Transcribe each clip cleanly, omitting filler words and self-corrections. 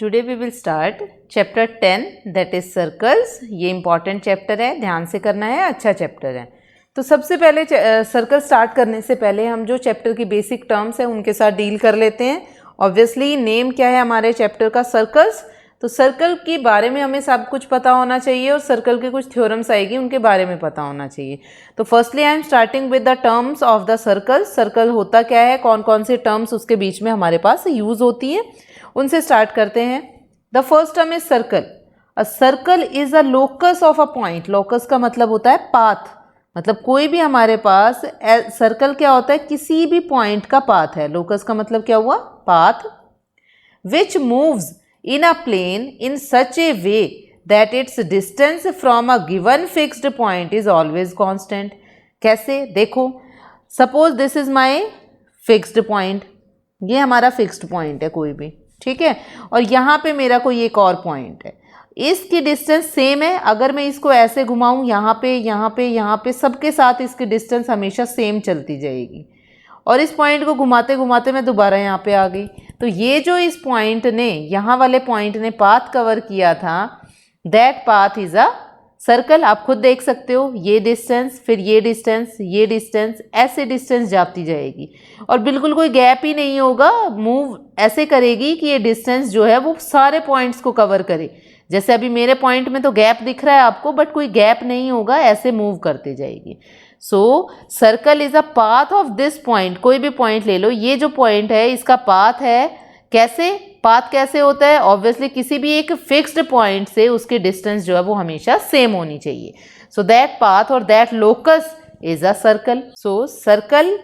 Today we will start chapter 10 that is circles. ये important chapter है, ध्यान से करना है, अच्छा चैप्टर है। तो सबसे पहले सर्कल स्टार्ट करने से पहले हम जो चैप्टर की बेसिक टर्म्स हैं उनके साथ डील कर लेते हैं। ऑब्वियसली नेम क्या है हमारे चैप्टर का, सर्कल्स। तो सर्कल के बारे में हमें सब कुछ पता होना चाहिए और सर्कल के कुछ थ्योरम्स आएगी उनके बारे में पता होना चाहिए। तो firstly I am starting with the terms of the circle. Circle होता क्या है, कौन कौन से टर्म्स उसके बीच में हमारे पास यूज होती है, उनसे स्टार्ट करते हैं। The first term is circle. A circle is a locus of a point. Locus का मतलब होता है पाथ, मतलब कोई भी हमारे पास सर्कल क्या होता है, किसी भी पॉइंट का पाथ है। लोकस का मतलब क्या हुआ, path. Which moves in a plane in such a way that its distance from a given fixed point is always constant. कैसे, देखो suppose this is my fixed point, ये हमारा फिक्स्ड पॉइंट है कोई भी, ठीक है, और यहाँ पे मेरा कोई एक और पॉइंट है, इसकी डिस्टेंस सेम है। अगर मैं इसको ऐसे घुमाऊँ, यहाँ पे यहाँ पे यहाँ पे, सबके साथ इसकी डिस्टेंस हमेशा सेम चलती जाएगी। और इस पॉइंट को घुमाते घुमाते मैं दोबारा यहाँ पे आ गई, तो ये जो इस पॉइंट ने, यहाँ वाले पॉइंट ने पाथ कवर किया था, that path is a circle. आप खुद देख सकते हो, ये डिस्टेंस, फिर ये डिस्टेंस, ये डिस्टेंस, ऐसे डिस्टेंस जाती जाएगी और बिल्कुल कोई गैप ही नहीं होगा। मूव ऐसे करेगी कि ये डिस्टेंस जो है वो सारे पॉइंट्स को कवर करे। जैसे अभी मेरे पॉइंट में तो गैप दिख रहा है आपको, बट कोई गैप नहीं होगा, ऐसे मूव करते जाएगी। सो circle is a path of this point. कोई भी पॉइंट ले लो, ये जो पॉइंट है इसका पाथ है। कैसे, पाथ कैसे होता है, ऑब्वियसली किसी भी एक फिक्स्ड पॉइंट से उसकी डिस्टेंस जो है वो हमेशा सेम होनी चाहिए। सो दैट पाथ और that locus is a circle. So circle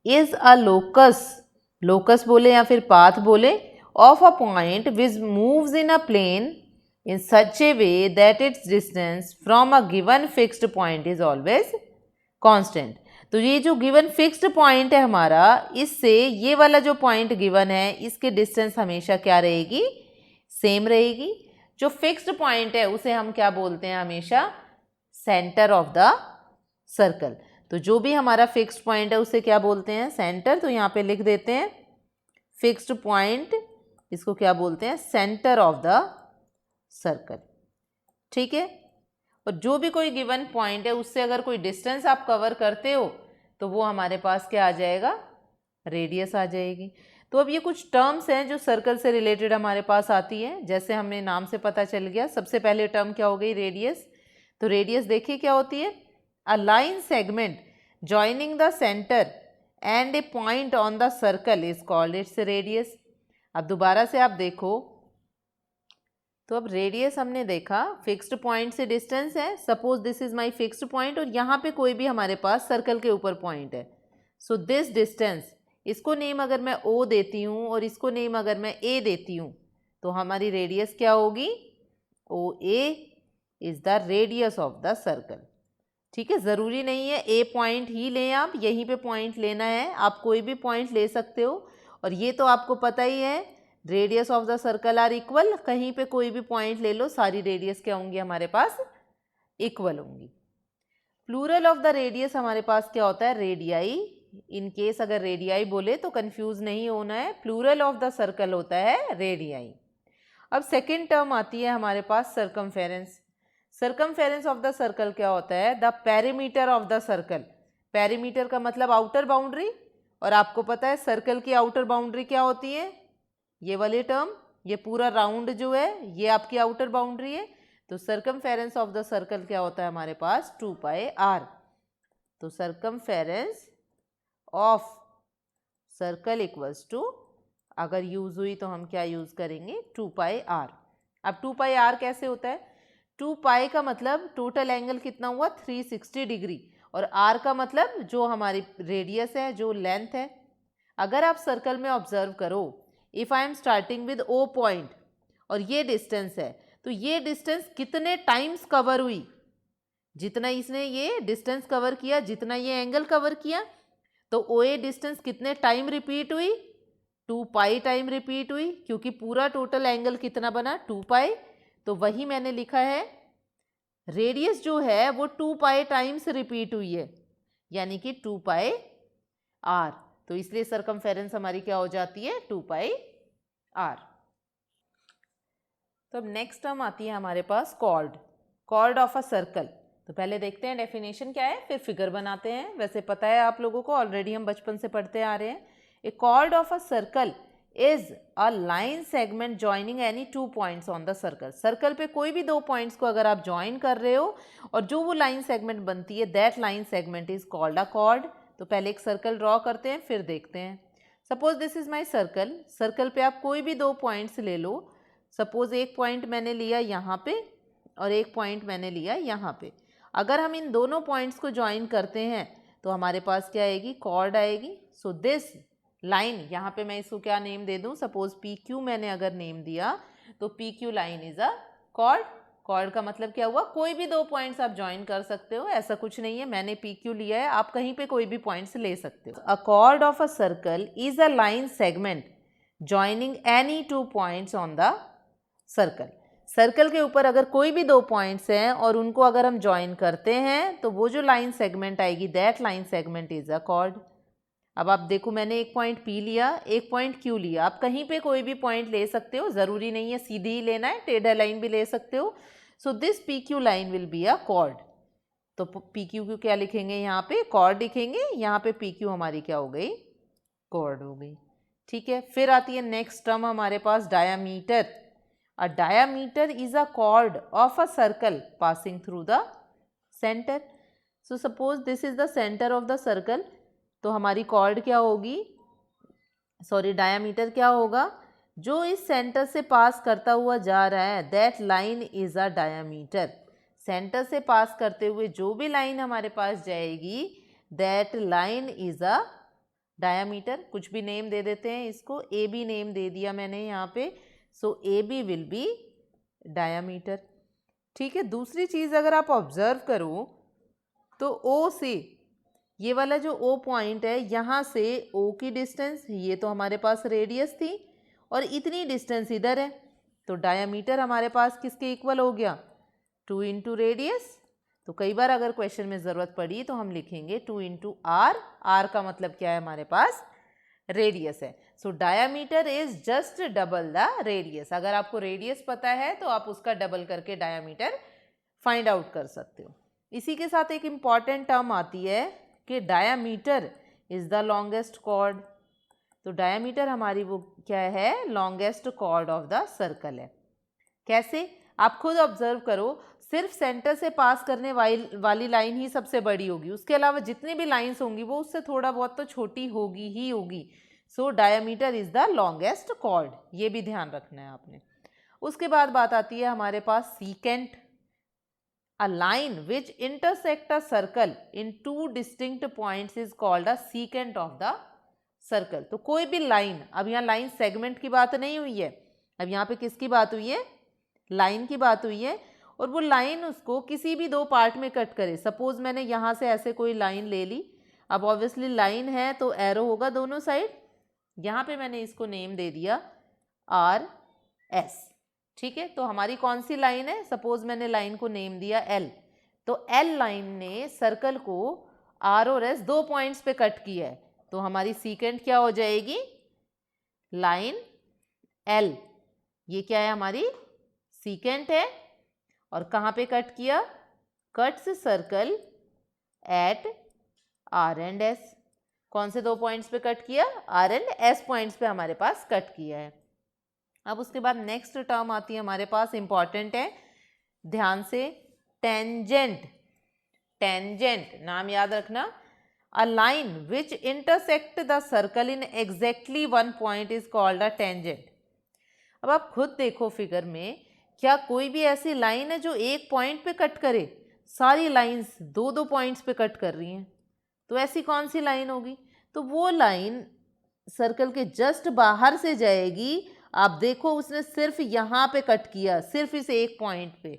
is a locus, locus बोले या फिर पाथ बोले, of a point which moves in a plane in such a way that its distance from a given fixed point is always constant। तो ये जो given fixed point है हमारा, इससे ये वाला जो पॉइंट गिवन है इसकी डिस्टेंस हमेशा क्या रहेगी, सेम रहेगी। जो फिक्स्ड पॉइंट है उसे हम क्या बोलते हैं हमेशा, सेंटर ऑफ द सर्कल। तो जो भी हमारा फिक्स्ड पॉइंट है उसे क्या बोलते हैं, सेंटर। तो यहाँ पे लिख देते हैं फिक्स्ड पॉइंट, इसको क्या बोलते हैं, सेंटर ऑफ द सर्कल, ठीक है। और जो भी कोई गिवन पॉइंट है उससे अगर कोई डिस्टेंस आप कवर करते हो तो वो हमारे पास क्या आ जाएगा, रेडियस आ जाएगी। तो अब ये कुछ टर्म्स हैं जो सर्कल से रिलेटेड हमारे पास आती है। जैसे हमें नाम से पता चल गया, सबसे पहले टर्म क्या हो गई, रेडियस। तो रेडियस देखिए क्या होती है, अ line segment joining the centre and A point on the circle is called its radius. अब दोबारा से आप देखो, तो अब रेडियस हमने देखा, फिक्स्ड पॉइंट से डिस्टेंस है। Suppose this is my fixed point और यहाँ पे कोई भी हमारे पास सर्कल के ऊपर पॉइंट है। सो दिस डिस्टेंस, इसको नेम अगर मैं ओ देती हूँ और इसको नेम अगर मैं ए देती हूँ, तो हमारी रेडियस क्या होगी, O A is the radius of the circle, ठीक है। ज़रूरी नहीं है ए पॉइंट ही लें आप, यहीं पे पॉइंट लेना है, आप कोई भी पॉइंट ले सकते हो। और ये तो आपको पता ही है, radius of the circle are equal. कहीं पे कोई भी पॉइंट ले लो, सारी रेडियस क्या होंगी हमारे पास, इक्वल होंगी। प्लूरल ऑफ द रेडियस हमारे पास क्या होता है, रेडियाई। इन केस अगर रेडियाई बोले तो कंफ्यूज नहीं होना है, प्लूरल ऑफ द सर्कल होता है रेडियाई। अब सेकेंड टर्म आती है हमारे पास circumference. Circumference of the circle क्या होता है, the perimeter of the circle. Perimeter का मतलब आउटर बाउंड्री, और आपको पता है सर्कल की आउटर बाउंड्री क्या होती है, ये वाली टर्म, ये पूरा राउंड जो है ये आपकी आउटर बाउंड्री है। तो सर्कमफेरेंस ऑफ द सर्कल क्या होता है हमारे पास, 2 पाई आर। तो circumference of circle equals to, अगर यूज हुई तो हम क्या यूज करेंगे, 2 पाई आर। अब 2 पाई आर कैसे होता है, 2 पाई का मतलब टोटल एंगल कितना हुआ, 360 डिग्री, और आर का मतलब जो हमारी रेडियस है, जो लेंथ है। अगर आप सर्कल में ऑब्जर्व करो, if I am starting with O point और ये डिस्टेंस है, तो ये डिस्टेंस कितने टाइम्स कवर हुई, जितना इसने ये डिस्टेंस कवर किया, जितना ये एंगल कवर किया, तो ओ ए डिस्टेंस कितने टाइम रिपीट हुई, 2 पाई टाइम रिपीट हुई, क्योंकि पूरा टोटल एंगल कितना बना, 2 पाई। तो वही मैंने लिखा है, रेडियस जो है वो 2 पाई टाइम्स रिपीट हुई है, यानी कि 2 पाई आर। तो इसलिए सर्कमफेरेंस हमारी क्या हो जाती है, 2 पाई आर। तो अब नेक्स्ट टर्म आती है हमारे पास chord, chord of a circle. तो पहले देखते हैं डेफिनेशन क्या है, फिर फिगर बनाते हैं। वैसे पता है आप लोगों को, ऑलरेडी हम बचपन से पढ़ते आ रहे हैं। A chord of a circle is a line segment joining any 2 points on the circle. Circle पे कोई भी 2 पॉइंट्स को अगर आप ज्वाइन कर रहे हो और जो वो लाइन सेगमेंट बनती है, that line segment is called a cord. तो पहले एक सर्कल ड्रॉ करते हैं, फिर देखते हैं। Suppose this is my circle. Circle पे आप कोई भी 2 पॉइंट्स ले लो। सपोज एक पॉइंट मैंने लिया यहाँ पे और एक पॉइंट मैंने लिया यहाँ पे। अगर हम इन दोनों पॉइंट्स को ज्वाइन करते हैं तो हमारे पास क्या आएगी, कॉर्ड आएगी। सो दिस लाइन, यहाँ पे मैं इसको क्या नेम दे दूँ, सपोज पी क्यू मैंने अगर नेम दिया तो P Q line is a chord. Chord का मतलब क्या हुआ, कोई भी 2 पॉइंट्स आप ज्वाइन कर सकते हो, ऐसा कुछ नहीं है मैंने पी क्यू लिया है, आप कहीं पे कोई भी पॉइंट्स ले सकते हो। अ chord of a circle is a line segment joining any 2 points on the circle. Circle के ऊपर अगर कोई भी 2 पॉइंट्स हैं और उनको अगर हम ज्वाइन करते हैं तो वो जो लाइन सेगमेंट आएगी, that line segment is a cord. अब आप देखो, मैंने एक पॉइंट P लिया, एक पॉइंट Q लिया। आप कहीं पे कोई भी पॉइंट ले सकते हो, ज़रूरी नहीं है सीधी ही लेना है, टेढ़ा लाइन भी ले सकते हो। So this PQ line will be a cord. तो PQ को क्या लिखेंगे, यहाँ पे कॉर्ड लिखेंगे, यहाँ पे PQ हमारी क्या हो गई, कॉर्ड हो गई। ठीक है, फिर आती है नेक्स्ट टर्म हमारे पास diameter. A diameter is a chord of a circle passing through the centre. So suppose this is the centre of the circle. तो हमारी कॉर्ड क्या होगी, सॉरी डायामीटर क्या होगा, जो इस सेंटर से पास करता हुआ जा रहा है, that line is a diameter. Centre से पास करते हुए जो भी लाइन हमारे पास जाएगी, that line is a diameter. कुछ भी नेम दे देते हैं इसको, ए बी नेम दे दिया मैंने यहाँ पे। So A B will be diameter. ठीक है, दूसरी चीज़ अगर आप ऑब्जर्व करो तो ओ से ये वाला जो O पॉइंट है, यहाँ से O की डिस्टेंस, ये तो हमारे पास रेडियस थी और इतनी डिस्टेंस इधर है। तो डायामीटर हमारे पास किसके इक्वल हो गया, 2 इंटू रेडियस। तो कई बार अगर क्वेश्चन में ज़रूरत पड़ी तो हम लिखेंगे 2 इंटू आर। आर का मतलब क्या है, हमारे पास रेडियस है। So diameter is just double the radius. अगर आपको रेडियस पता है तो आप उसका डबल करके डायामीटर फाइंड आउट कर सकते हो। इसी के साथ एक इम्पॉर्टेंट टर्म आती है कि diameter is the longest cord. तो डायामीटर हमारी वो क्या है, longest chord of the circle है। कैसे, आप खुद ऑब्जर्व करो, सिर्फ सेंटर से पास करने वाली लाइन ही सबसे बड़ी होगी, उसके अलावा जितनी भी लाइंस होंगी वो उससे थोड़ा बहुत तो छोटी होगी ही होगी। So diameter is the longest chord, ये भी ध्यान रखना है आपने। उसके बाद बात आती है हमारे पास secant. A line which intersect a circle in 2 distinct points is called a secant of the circle। तो कोई भी लाइन, अब यहाँ लाइन सेगमेंट की बात नहीं हुई है, अब यहाँ पे किसकी बात हुई है, लाइन की बात हुई है। और वो लाइन उसको किसी भी 2 पार्ट में कट करे। सपोज मैंने यहाँ से ऐसे कोई लाइन ले ली, अब ऑब्वियसली लाइन है तो एरो होगा दोनों साइड। यहाँ पे मैंने इसको नेम दे दिया RS। ठीक है, तो हमारी कौन सी लाइन है, सपोज मैंने लाइन को नेम दिया L। तो L लाइन ने सर्कल को R और S 2 पॉइंट्स पे कट किया है। तो हमारी सीकेंट क्या हो जाएगी, लाइन L। ये क्या है, हमारी सीकेंट है। और कहाँ पे कट किया, cuts circle eight R and S। कौन से 2 पॉइंट्स पे कट किया, R एंड S पॉइंट्स पे हमारे पास कट किया है। अब उसके बाद नेक्स्ट टर्म आती है हमारे पास, इंपॉर्टेंट है, ध्यान से, टेंजेंट। टेंजेंट नाम याद रखना। A line which intersect the circle in exactly 1 point is called a tangent. अब आप खुद देखो फिगर में, क्या कोई भी ऐसी लाइन है जो एक पॉइंट पे कट करे, सारी लाइंस 2-2 पॉइंट्स पे कट कर रही हैं। तो ऐसी कौन सी लाइन होगी, तो वो लाइन सर्कल के जस्ट बाहर से जाएगी। आप देखो उसने सिर्फ यहाँ पे कट किया, सिर्फ इस एक पॉइंट पे।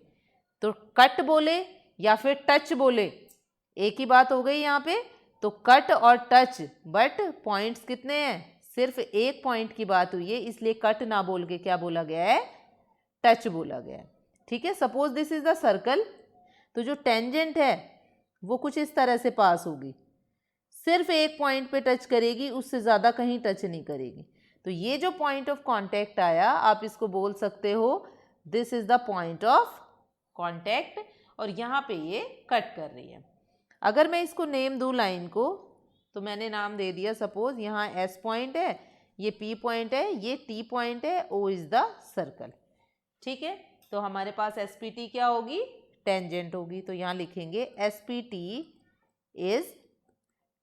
तो कट बोले या फिर टच बोले, एक ही बात हो गई यहाँ पे। तो कट और टच, बट पॉइंट्स कितने हैं, सिर्फ एक पॉइंट की बात हुई है, इसलिए कट ना बोल के क्या बोला गया है, टच बोला गया है। ठीक है, suppose this is the circle. तो जो टेंजेंट है वो कुछ इस तरह से पास होगी, सिर्फ एक पॉइंट पे टच करेगी, उससे ज़्यादा कहीं टच नहीं करेगी। तो ये जो पॉइंट ऑफ कांटेक्ट आया, आप इसको बोल सकते हो this is the point of contact और यहाँ पे ये कट कर रही है। अगर मैं इसको नेम दूँ लाइन को, तो मैंने नाम दे दिया, सपोज यहाँ एस पॉइंट है, ये पी पॉइंट है, ये टी पॉइंट है, ओ इज द सर्कल। ठीक है, तो हमारे पास एस पी टी क्या होगी, टेंजेंट होगी। तो यहाँ लिखेंगे S P T is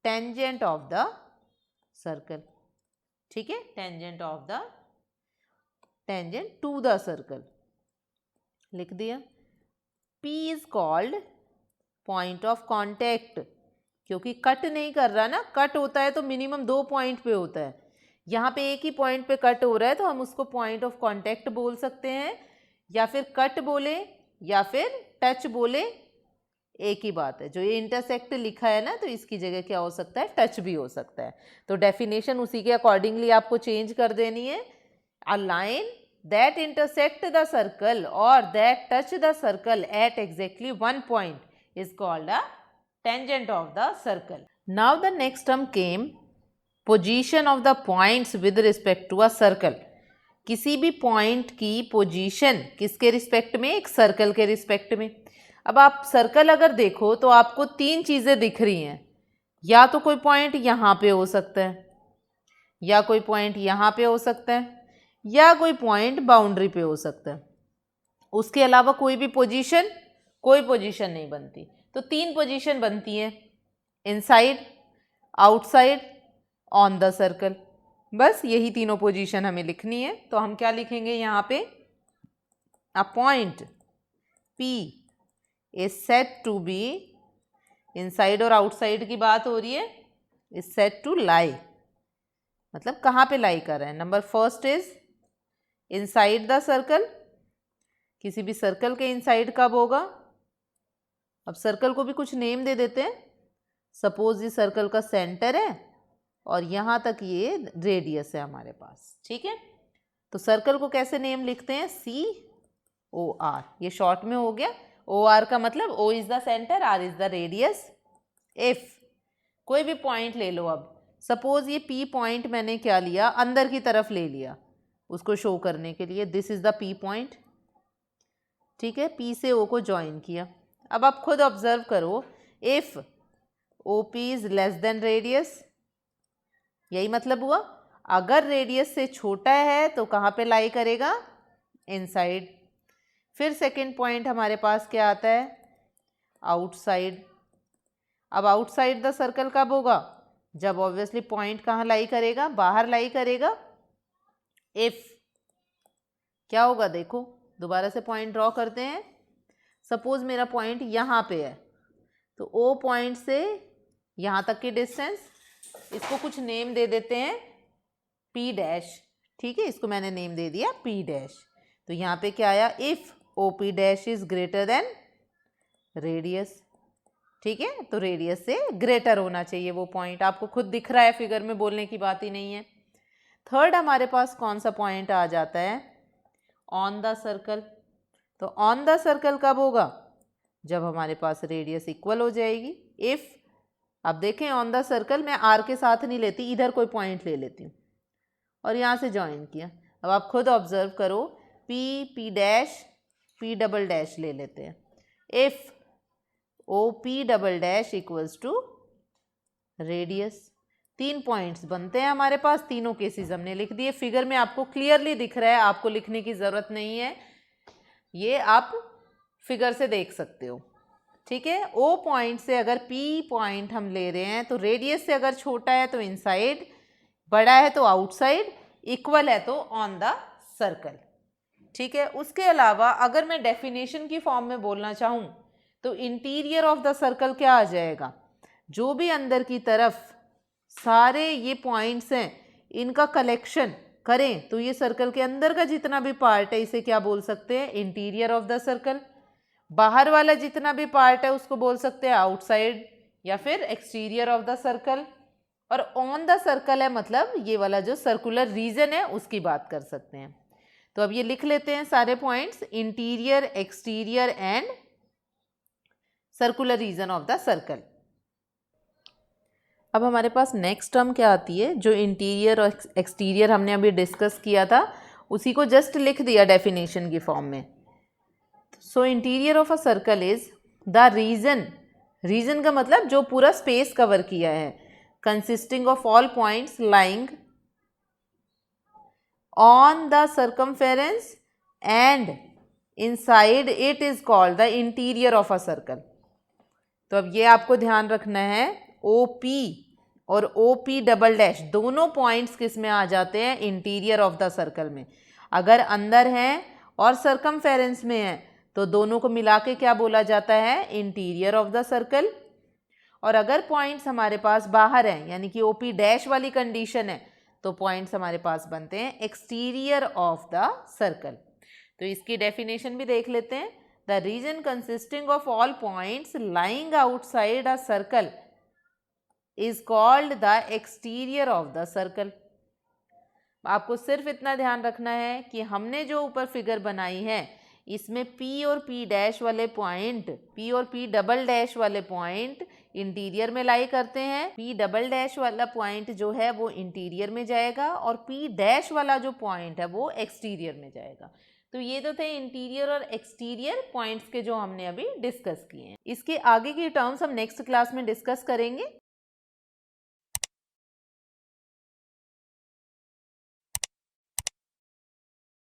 tangent of the circle. ठीक है, tangent of the, tangent to the circle लिख दिया। P is called point of contact, क्योंकि कट नहीं कर रहा ना, कट होता है तो मिनिमम 2 पॉइंट पे होता है, यहाँ पे एक ही पॉइंट पे कट हो रहा है, तो हम उसको पॉइंट ऑफ कांटेक्ट बोल सकते हैं, या फिर कट बोले या फिर टच बोले, एक ही बात है। जो ये इंटरसेक्ट लिखा है ना, तो इसकी जगह क्या हो सकता है, टच भी हो सकता है। तो डेफिनेशन उसी के अकॉर्डिंगली आपको चेंज कर देनी है। A line that intersect the circle or that touch the circle at exactly one point is called a tangent of the circle. Now the next term came position of the points with respect to a circle. किसी भी point की position किसके respect में, एक circle के respect में। अब आप सर्कल अगर देखो तो आपको 3 चीज़ें दिख रही हैं, या तो कोई पॉइंट यहाँ पे हो सकता है, या कोई पॉइंट यहाँ पे हो सकता है, या कोई पॉइंट बाउंड्री पे हो सकता है। उसके अलावा कोई भी पोजीशन, कोई पोजीशन नहीं बनती। तो 3 पोजीशन बनती हैं, inside, outside, on the circle. बस यही तीनों पोजीशन हमें लिखनी है। तो हम क्या लिखेंगे यहाँ पे, a point P is said to be, inside और आउटसाइड की बात हो रही है, इज सेड टू लाई, मतलब कहाँ पे लाई कर रहे हैं। Number first is inside the circle, किसी भी सर्कल के इनसाइड कब होगा। अब सर्कल को भी कुछ नेम दे देते हैं। सपोज ये सर्कल का सेंटर है और यहाँ तक ये रेडियस है हमारे पास। ठीक है, तो सर्कल को कैसे नेम लिखते हैं, COR, ये शॉर्ट में हो गया। OR का मतलब O is the centre, R is the radius. If कोई भी पॉइंट ले लो, अब सपोज ये P पॉइंट मैंने क्या लिया, अंदर की तरफ ले लिया उसको शो करने के लिए, this is the P point. ठीक है, P से O को ज्वाइन किया। अब आप खुद ऑब्जर्व करो, if OP is less than radius, यही मतलब हुआ। अगर रेडियस से छोटा है तो कहाँ पे लाई करेगा, इनसाइड। फिर सेकेंड पॉइंट हमारे पास क्या आता है, आउटसाइड। अब आउटसाइड द सर्कल कब होगा, जब ऑब्वियसली पॉइंट कहाँ लाई करेगा, बाहर लाई करेगा। इफ क्या होगा, देखो दोबारा से पॉइंट ड्रॉ करते हैं। सपोज मेरा पॉइंट यहाँ पे है, तो O पॉइंट से यहाँ तक की डिस्टेंस, इसको कुछ नेम दे देते हैं P डैश। ठीक है, इसको मैंने नेम दे दिया P डैश। तो यहाँ पे क्या आया, if OP dash is greater than radius. ठीक है, तो रेडियस से ग्रेटर होना चाहिए वो पॉइंट, आपको खुद दिख रहा है फिगर में, बोलने की बात ही नहीं है। थर्ड हमारे पास कौन सा पॉइंट आ जाता है, ऑन द सर्कल। तो ऑन द सर्कल कब होगा, जब हमारे पास रेडियस इक्वल हो जाएगी। इफ, अब देखें ऑन द सर्कल मैं R के साथ नहीं लेती, इधर कोई पॉइंट ले लेती हूँ और यहाँ से ज्वाइन किया। अब आप खुद ऑब्जर्व करो, P dash, P double dash ले लेते हैं। If OP double dash equals to radius. 3 points बनते हैं हमारे पास, तीनों केसेस हमने लिख दिए। फिगर में आपको क्लियरली दिख रहा है, आपको लिखने की ज़रूरत नहीं है, ये आप फिगर से देख सकते हो। ठीक है, O पॉइंट से अगर P पॉइंट हम ले रहे हैं, तो रेडियस से अगर छोटा है तो इनसाइड, बड़ा है तो आउटसाइड, इक्वल है तो ऑन द सर्कल। ठीक है, उसके अलावा अगर मैं डेफिनेशन की फॉर्म में बोलना चाहूँ तो इंटीरियर ऑफ द सर्कल क्या आ जाएगा, जो भी अंदर की तरफ सारे ये पॉइंट्स हैं इनका कलेक्शन करें तो ये सर्कल के अंदर का जितना भी पार्ट है इसे क्या बोल सकते हैं, इंटीरियर ऑफ द सर्कल। बाहर वाला जितना भी पार्ट है उसको बोल सकते हैं आउटसाइड या फिर एक्सटीरियर ऑफ द सर्कल। और ऑन द सर्कल है मतलब ये वाला जो सर्कुलर रीजन है उसकी बात कर सकते हैं। तो अब ये लिख लेते हैं सारे points, interior, exterior and circular region of the circle. अब हमारे पास नेक्स्ट टर्म क्या आती है, जो इंटीरियर और एक्सटीरियर हमने अभी डिस्कस किया था उसी को जस्ट लिख दिया डेफिनेशन की फॉर्म में। So interior of a circle is the region का मतलब जो पूरा स्पेस कवर किया है, consisting of all points lying on the circumference and inside it is called the interior of a circle. तो अब ये आपको ध्यान रखना है, OP और OP डबल डैश दोनों पॉइंट्स किस में आ जाते हैं, इंटीरियर ऑफ द सर्कल में। अगर अंदर हैं और सर्कमफेरेंस में है तो दोनों को मिला के क्या बोला जाता है, इंटीरियर ऑफ द सर्कल। और अगर पॉइंट्स हमारे पास बाहर हैं यानी कि OP डैश वाली कंडीशन है तो पॉइंट्स हमारे पास बनते हैं एक्सटीरियर ऑफ द सर्कल। तो इसकी डेफिनेशन भी देख लेते हैं। The region consisting of all points lying outside a circle is called the exterior of the circle. आपको सिर्फ इतना ध्यान रखना है कि हमने जो ऊपर फिगर बनाई है इसमें P और P डैश वाले पॉइंट, P और P डबल डैश वाले पॉइंट इंटीरियर में लाई करते हैं। P डबल डैश वाला पॉइंट जो है वो इंटीरियर में जाएगा और P डैश वाला जो पॉइंट है वो एक्सटीरियर में जाएगा। तो ये तो थे इंटीरियर और एक्सटीरियर पॉइंट्स के जो हमने अभी डिस्कस किए हैं। इसके आगे की टर्म्स हम नेक्स्ट क्लास में डिस्कस करेंगे।